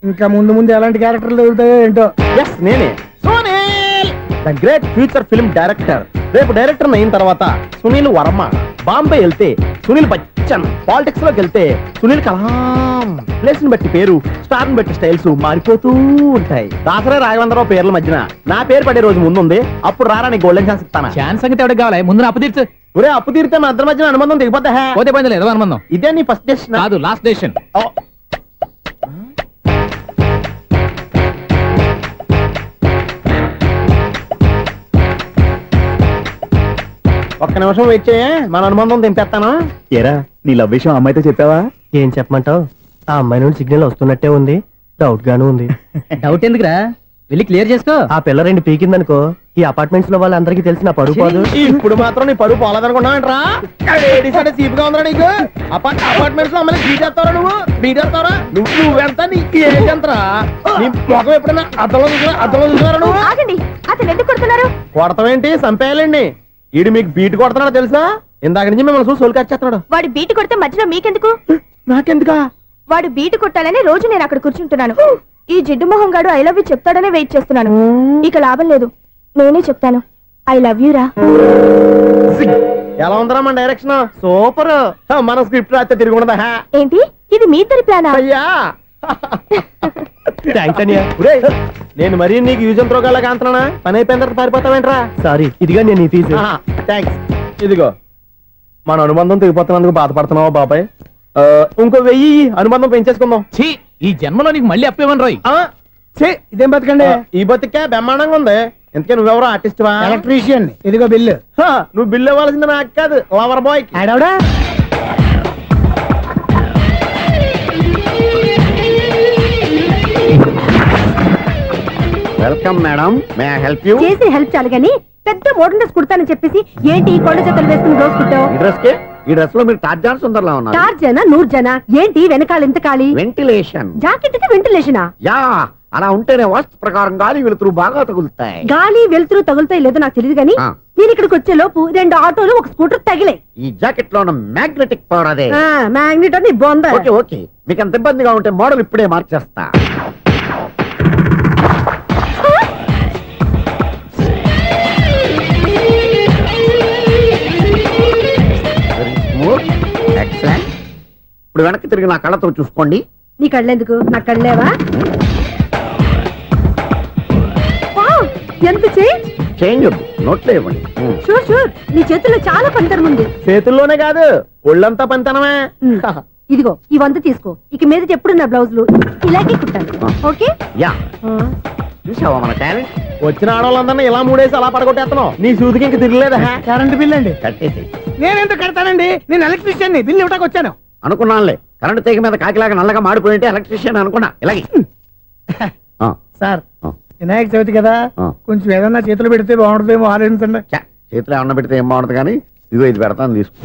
ఇంకా ముందు ముందు ఎలాంటి క్యారెక్టర్లు దొరుకుతాయో ఏంటో. ఎస్ నేనే Sunil, the great future film director. రేపు డైరెక్టర్ అయిన తర్వాత సునీల్ వర్మ. బాంబే వెళ్తే సునీల్ బచ్చన్, పాలిటిక్స్ లోకి వెళ్తే సునీల్ కలాం. ప్లేస్ ని బట్టి పేరు, స్టార్ ని బట్టి స్టైల్స్ మారిపోతూ ఉంటాయి. దాసరే రాఘవేంద్రరావు పేర్ల మధ్యన నా పేరు పడే రోజు ముందుంది. అప్పుడు రారా నీ గోల్డెన్ ఛాన్స్ ఇస్తానా? ఛాన్స్ సంగతి ఎవరికి కావాలి? ముందు అప్పు తీర్చు. ఒరే అప్పు తీరితే మా ఇద్దరి మధ్యన అనుబంధం దిగిపోతా. పోతే పోయింది లేదు అనుబంధం. ఇదే నీ ఫస్ట్ డెస్టినేషన్ కాదు, లాస్ట్ డెసిషన్. ఒక్క నిమిషం వెయిట్ చేయ, మన అనుబంధం దింపేస్తాను. ఏరా నీ లవ్ విషయం అమ్మాయితో చెప్పావా? ఏం చెప్పమంటావు? ఆ అమ్మాయి నుండి సిగ్నల్ వస్తున్నట్టే ఉంది, డౌట్ గాను ఉంది. డౌట్ ఎందుకురా, వెళ్ళి క్లియర్ చేసుకో. ఆ పిల్ల 2 పీకిందనుకో, ఈ అపార్ట్మెంట్స్ లో వాళ్ళందరికీ తెలిసిన పరుగు పోదు. ఇప్పుడు మాత్రం నీ పరుగు పోలేదనుకున్నావంటరా? చీపుగా ఉందా నీకు? అపార్ట్మెంట్స్ లో అమ్మని బీటేస్తావరా? బీటేస్తావరా? నువ్వెంత, నీకు ఏంటంతరా? నీ మొఖం ఎప్పుడైనా అద్దంలో చూసారా నువ్వు? ఆగండి, అతను ఎందుకు కొడుతున్నారు? కొడతావేంటి? చంపేయాలండి. ఈడు మీకు బీట్ కొడుతున్నాడు తెలుసా? ఇందాక నుంచి మిమ్మల్ని చూసి సోల్కి వచ్చేస్తున్నాడు. వాడు బీటు కొడితే మధ్యలో మీకెందుకు? నాకెందుకా? వాడు బీటు కొట్టాలని రోజు నేను అక్కడ కూర్చుంటున్నాను. ఈ జిడ్డు మొహం గాడు ఐ లవ్ యూ చెప్తాడనే వెయిట్ చేస్తున్నాను. ఇక లాభం లేదు, నేనే చెప్తాను ఐ లవ్ యూ రా. ఎలా ఉందరా మన డైరెక్షన్? సూపర్. మన స్క్రిప్ట్ రాస్తే తిరిగి ఉండదా? ఏంటి ఇది మీ ఇద్దరి ప్లానా? అయ్యా నేను మరీ నీకు యూజ్ అంత రోగాల్లాగా అంటున్నా. పని అయిపోయిన తర్వాత పారిపోతావేంట్రా? సారీ, ఇదిగా నేను ఈ ఫీజు. థ్యాంక్స్. ఇదిగో మన అనుబంధం తెగిపోతున్నందుకు బాధపడుతున్నావా బాబాయ్? ఇంకో 1000 అనుబంధం పెంచేసుకుందాం. ఈ జన్మలో నీకు మళ్ళీ అప్పేమని రాయి. ఇదేం బతకండి? ఈ బతికే బ్రహ్మాండంగా ఉంది. ఎందుకే నువ్వెవరో ఆర్టిస్ట్ వా? ఎలక్ట్రీషియన్. ఇదిగో బిల్లు. నువ్వు బిల్లు ఇవ్వాల్సింది నాకు కాదు, లవర్ బాయ్. ఆడవడా? Welcome madam, may I help you? చేసి హెల్ప్ చాలు గానీ పెద్ద మోడల్ డ్రెస్ కుడతానని చెప్పేసి ఏంటి ఈ కొండ జతలు వేసుకుని రోజు కుట్టావు? ఈ డ్రెస్ లో మీరు టార్జాన్ సుందర్లా ఉన్నారు. 4 జన 100 జన ఏంటి వెనకాల ఎంత ఖాళీ? వెంటిలేషన్. జాకెట్ కి వెంటిలేషనా? యా, అలా ఉంటేనే వాస్తు ప్రకారం గాలి వెలుతురు బాగా తగులుతాయి. గాలి వెలుతురు తగులుతాయి లేదో నాకు తెలియదు గానీ నేను ఇక్కడికి వచ్చే లోపు 2 ఆటోలు 1 స్కూటర్ తగిలే. ఈ జాకెట్ లో ఉన్న మ్యాగ్నెటిక్ పవర్ అదే. మ్యాగ్నెట్ అని బొంద. ఓకే ఓకే, మీకు అంత ఇబ్బందిగా ఉంటే మోడల్ ఇప్పుడే మార్చేస్తా. ఎక్సలెంట్. ఇప్పుడు వెనక్కి తిరిగి నా కళ్ళతో చూసుకోండి. నీ కళ్ళెందుకు? నా కళ్ళేవా? ఎంత చేంజ్ వద్దు, నోట్లో ఇవ్వండి. షూర్ షూర్, నీ చేతుల్లో చాలా పనితనం ఉంది. చేతుల్లోనే కాదు, ఒళ్ళంతా పనితనమే. ఇదిగో ఈ 100 తీసుకో. ఇక మీద ఎప్పుడు నా బ్లౌజులు ఇలాగే కుట్టాను. ఓకే? యా, చూసావా మన టాలెంట్? వచ్చిన ఆడవాళ్ళందరినీ ఇలా మూడేసి అలా పడగొట్టేస్తున్నావు. నీ సూదికి ఇంక తిరగలేదా? కరెంట్ బిల్ అండి. కట్టేసి. నేనెందుకు కడతానండి? నేను ఎలక్ట్రీషియన్ ని, బిల్లు ఇవ్వడానికి వచ్చాను. అనుకున్నానులే, కరెంట్ తీగ మీద కాకిలాగా నల్లగా మాడిపోయింటే ఎలక్ట్రీషియన్ అనుకున్నా. ఇలాగే సార్, వినాయక చవితి కదా, కొంచెం ఏదన్నా చేతులు పెడితే బాగుంటుందేమో ఆలోచించండి. చేతిలో ఏమన్నా పెడితే ఏం బాగుంటుంది కానీ ఇదిగో ఇది పెడతాను, తీసుకో.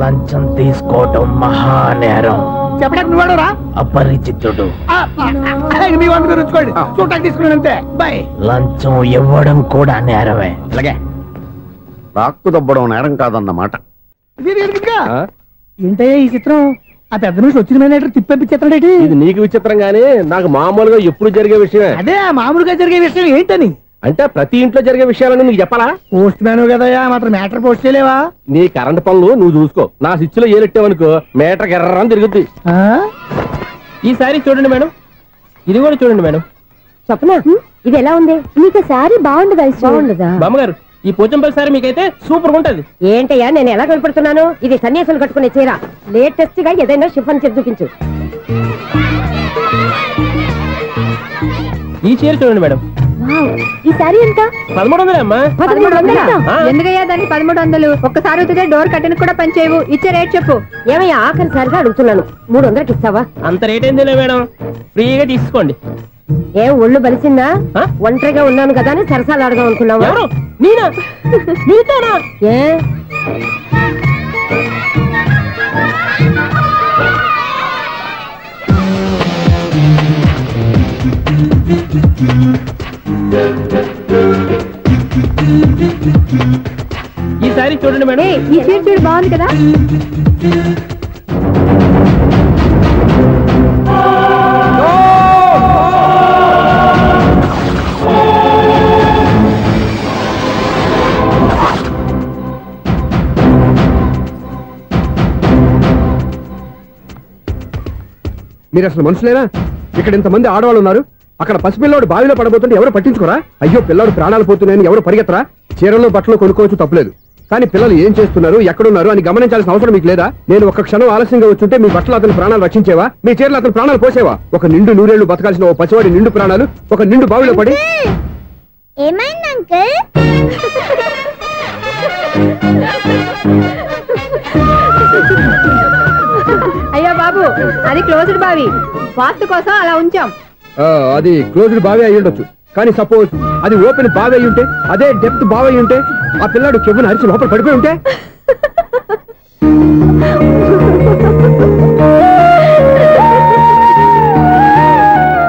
లంచం తీసుకోవటం మహానేరం. చెప్పడానికి నువ్వాడరా? అపరిచితుడు. మీ వంట మీరు ఉంచుకోండి, చూడటానికి తీసుకున్నాను అంతే. బాయ్. లంచం ఇవ్వడం కూడా నేరమే. ఇలాగే రాక్కు దబ్బడం నేరం కాదన్నమాట. ఏంటయ్యా ఈ చిత్రం? ఆ పెద్ద నుంచి వచ్చిన మేనేటర్ తిప్పించేస్తాడేటి? ఇది నీకు విచిత్రం గానీ నాకు మామూలుగా ఎప్పుడు జరిగే విషయమే. అదే మామూలుగా జరిగే విషయం ఏంటని? అంటే ప్రతి ఇంట్లో జరిగే విషయాలని నీకు చెప్పాలా? పోస్ట్ మ్యాన్ కదయ్యా, మాత్రం మ్యాటర్ పోస్ట్ చేయలేవా? నీ కరెంట్ పనులు నువ్వు చూసుకో. నా స్విచ్ లో ఏలెట్టావనుకో మీటర్ ఎర్రని తిరుగుద్ది. ఈసారి చూడండి మేడం, ఇది కూడా చూడండి మేడం. చెప్పనా? ఇది ఎలా ఉంది? నీకు సారీ బాగుండదా? బాగుండదా బామ్మగారు? ఈ పోచంపల్లి సారీ మీకైతే సూపర్ ఉంటది. ఏంటయ్యా నేను ఎలా కనపడుతున్నాను? ఇది సన్యాసులు కట్టుకునే చీర. లేటెస్ట్ గా ఏదైనా షిఫాన్ చేసి చూపించు. ఈ చీర చూడండి మేడం. ఈ సారీ ఎంత? 1300 అమ్మా. 1300? ఎందుకయ్యా దాన్ని 1300? ఒక్కసారి అవుతుందే డోర్ కట్టను కూడా పనిచేయవు. ఇచ్చే రేట్ చెప్పు. ఏమయ్యా ఆఖరిసారిగా అడుగుతున్నాను, 300కి ఇస్తావా? అంత రేట్ ఏందిలే మేడం, ఫ్రీగా తీసుకోండి. ఏం ఒళ్ళు బలిసిందా? ఒంటరిగా ఉన్నాను కదా అని సరసాలు అడదాం అనుకున్నావా? నేనా? నీతోనా? ఏ ఈ సారీ చూడండి మేడం. ఈ చీర చూడు బాగుంది కదా. మీరు అసలు మనుషులేనా? ఇక్కడ ఇంతమంది ఆడవాళ్ళు ఉన్నారు, అక్కడ పసిపిల్లాడు బావిలో పడబోతుంటే ఎవరు పట్టించుకోరా? అయ్యో పిల్లాడు ప్రాణాలు పోతున్నాయని ఎవరు పరిగెత్తరా? చీరలో బట్టలు కొనుక్కోవచ్చు తప్పలేదు, కానీ పిల్లలు ఏం చేస్తున్నారు ఎక్కడున్నారు అని గమనించాల్సిన అవసరం మీకు లేదా? నేను ఒక్క క్షణం ఆలస్యంగా వచ్చుంటే మీ బట్టలు అతని ప్రాణాలు రక్షించేవా? మీ చీరలు అతని ప్రాణాలు పోసేవా? ఒక నిండు నూరేళ్లు బతకాల్సిన ఓ పసివాడి నిండు ప్రాణాలు ఒక నిండు బావిలో పడి. ఏమైంది అంకుల్? అయ్యో బాబు, అది క్లోజ్డ్ బావి, వాస్తు కోసం అలా ఉంచాం. అది క్లోజ్డ్ బావి అయి ఉండొచ్చు, కానీ సపోజ్ అది ఓపెన్ బావి అయి ఉంటే, అదే డెప్త్ బావి అయి ఉంటే, ఆ పిల్లాడు కెవ్వును అరిచి లోపల పడిపోయి ఉంటే.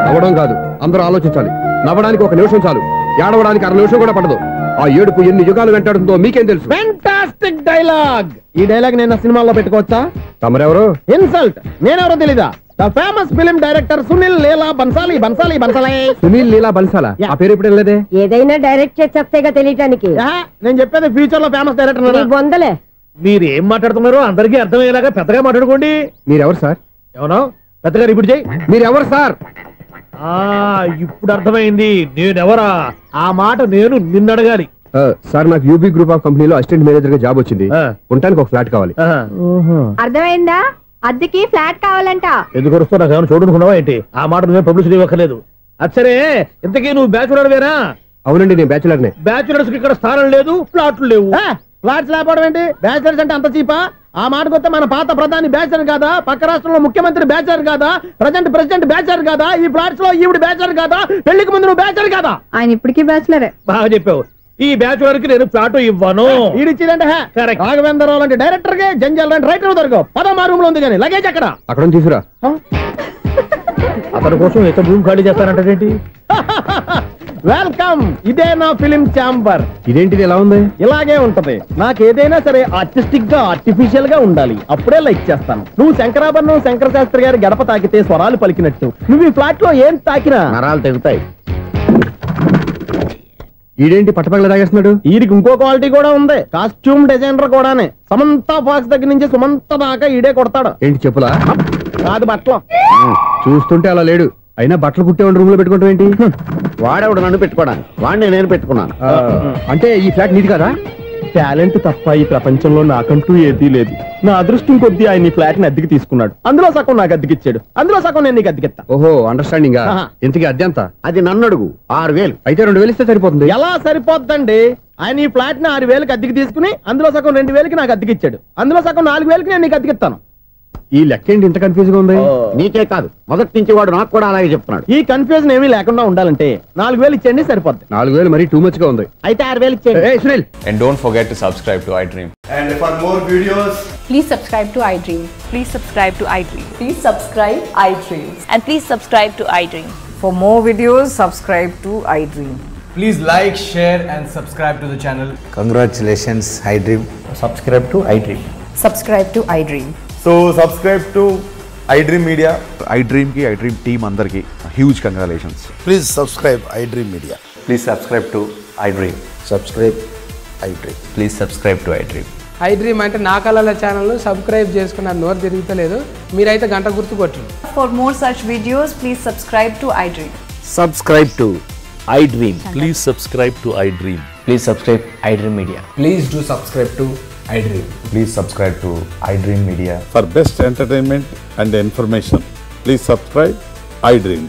నవ్వడం కాదు, అందరూ ఆలోచించాలి. నవ్వడానికి ఒక నిమిషం చాలు, ఏడవడానికి 1/2 నిమిషం కూడా పడదు. ఆ ఏడుపు ఎన్ని యుగాలు వెంటాడుతుందో మీకేం తెలుసు? Fantastic dialogue. ఈ డైలాగ్ నేను సినిమాలో పెట్టుకోవచ్చా? తమరెవరు? ఇన్సల్ట్. నేనెవరో తెలీదా? The famous film director Sunil Leela Bansali. Bansali Bansali Sunil Leela బన్సాలా? ఆ పేరు ఇప్పుడు లేదే. ఏదైనా డైరెక్ట్ చేసేగా తెలియటానికి. నేను చెప్పేది ఫ్యూచర్ లో ఫేమస్ డైరెక్టర్. బొందలే. మీరు ఏం మాట్లాడుతున్నారో అందరికీ అర్థమయ్యేలాగా పెద్దగా మాట్లాడుకోండి. మీరెవరు సార్? ఎవరో పెద్దగా రిపీట్ చేయి. మీరెవరు సార్? ఇప్పుడు అర్థమైంది నేనెవరా. ఆ మాట నేను నిన్ను అడగాలి. సార్, నాకు యూబీ గ్రూప్ ఆఫ్ కంపెనీలో అసిస్టెంట్ మేనేజర్ గా జాబ్ వచ్చింది. ఉండటానికి ఒక ఫ్లాట్ కావాలి. అర్థమైందా? అద్దెకి ఫ్లాట్ కావాలంట. ఎందుకు వస్తావు? నాకు ఏమైనా చూడనుకున్నావా ఏంటి? ఆ మాట నువ్వే పబ్లిసిటీ ఇవ్వక్కర్లేదు. అచ్చరే, ఇంతకీ నువ్వు బ్యాచులర్ వేరా? అవునండి, నేను బ్యాచులర్నే. బ్యాచులర్స్ కి ఇక్కడ స్థానం లేదు, ఫ్లాట్లు లేవు. ఫ్లాట్స్ లేకపోవడం ఏంటి? బ్యాచులర్స్ అంటే అంత చీపా? ఆ మాటకొస్తే మన పాత ప్రధాని బ్యాచులర్ కాదా? పక్క రాష్ట్రంలో ముఖ్యమంత్రి బ్యాచులర్ కాదా? ప్రెసిడెంట్ బ్యాచులర్ కాదా? ఈ ఫ్లాట్స్ లో ఈవిడ బ్యాచులర్ కాదా? పెళ్లికి ముందు నువ్వు బ్యాచులర్ కాదా? ఆయన ఇప్పటికీ బ్యాచులరే. బాగా చెప్పావు. ఈ బ్యాచులర్ కి నేను ఫ్లాట్ ఇవ్వను. ఈడిచ్చిందంటే రాఘవేంద్రరావు లాంటి డైరెక్టర్ కి జంజల్ లాంటి రైటర్ దొరకవు. 13 రూమ్ లో ఉంది కానీ లగేజ్ అక్కడ. అక్కడ తీసుకురా. అతని కోసం ఎంత రూమ్ ఖాళీ చేస్తానంటే వెల్కమ్. ఇదే నా ఫిలిం ఛాంబర్. ఇదేంటిది ఎలా ఉంది? ఇలాగే ఉంటది. నాకు ఏదైనా సరే ఆర్టిస్టిక్ గా ఆర్టిఫిషియల్ గా ఉండాలి, అప్పుడే లైక్ చేస్తాను. నువ్వు శంకరాభరణం శంకర శాస్త్రి గారి గడప తాకితే స్వరాలు పలికినట్టు నువ్వు ఈ ఫ్లాట్ లో ఏం తాకినా నరాలు తెగుతాయి. ఈడేంటి పట్టపగల తాగేస్తున్నాడు? వీడికి ఇంకో క్వాలిటీ కూడా ఉంది. కాస్ట్యూమ్ డిజైనర్ కూడానే. సమంత ఫాక్స్ దగ్గర నుంచి సుమంత దాకా ఈడే కొడతాడు. ఏంటి చెప్పులా? కాదు, బట్టలు. చూస్తుంటే అలా లేడు. అయినా బట్టలు కుట్టేవాడి రూమ్ లో పెట్టుకుంటాం ఏంటి? వాడేవాడు నన్ను పెట్టుకోవడానికి, వాడిని నేను పెట్టుకున్నాను. అంటే ఈ ఫ్లాట్ నీది కదా? టాలెంట్ తప్ప ఈ ప్రపంచంలో నాకంటూ ఏదీ లేదు. నా అదృష్టం కొద్దీ ఆయన ఈ ఫ్లాట్ ని అద్దెకి తీసుకున్నాడు. అందులో సగం నాకు అద్దెకిచ్చాడు, అందులో సగం నేను నీకు అద్దెకిస్తా. ఓహో, అండర్స్టాండింగ్. ఇంతకీ అద్దె ఎంత? అది నన్ను అడుగు. 6000. అయితే 2000 ఇస్తే సరిపోతుంది. ఎలా సరిపోద్దండి? ఆయన ఈ ఫ్లాట్ ని 6000కి అద్దెకి తీసుకుని అందులో సగం 2000కి నాకు అద్దెకిచ్చాడు, అందులో సగం 4000కి నేను నీకు అద్దెకిస్తాను. ఈ లెక్క ఏంటి ఇంత కన్ఫ్యూజ్ గా ఉంది? నీకే కాదు, మొదటి నుంచి వాడు నాకు కూడా అలాగే చెప్తున్నాడు. ఈ కన్ఫ్యూజన్ ఏమీ లేకుండా ఉండాలంటే 4000 ఇచ్చేయండి, సరిపోద్ది. 4000 మరీ టూ మచ్ గా ఉంది. అయితే 6000 ఇచ్చేయండి. And don't forget to subscribe to iDream. And for more videos, please subscribe to iDream. Please subscribe to iDream. Please subscribe iDream. And please subscribe to iDream. For more videos, subscribe to iDream. please like, share and subscribe to the channel. Congratulations, iDream. Subscribe to iDream. Subscribe to iDream. So subscribe to iDream Media. iDream ki iDream team andarki huge congratulations. Please subscribe iDream Media. Please subscribe to iDream. Subscribe iDream. Please subscribe to iDream. iDream అంటే నా కళల channel subscribe చేసుకున్న నోరు తిరుగుతలేదు, మీరైతే గంట గుర్తు కొట్టండి. For more such videos, please subscribe to iDream. Subscribe to iDream. Please subscribe to iDream. Please subscribe iDream Media. Please do subscribe to iDream. Please subscribe to iDream Media. For best entertainment and information, please subscribe iDream.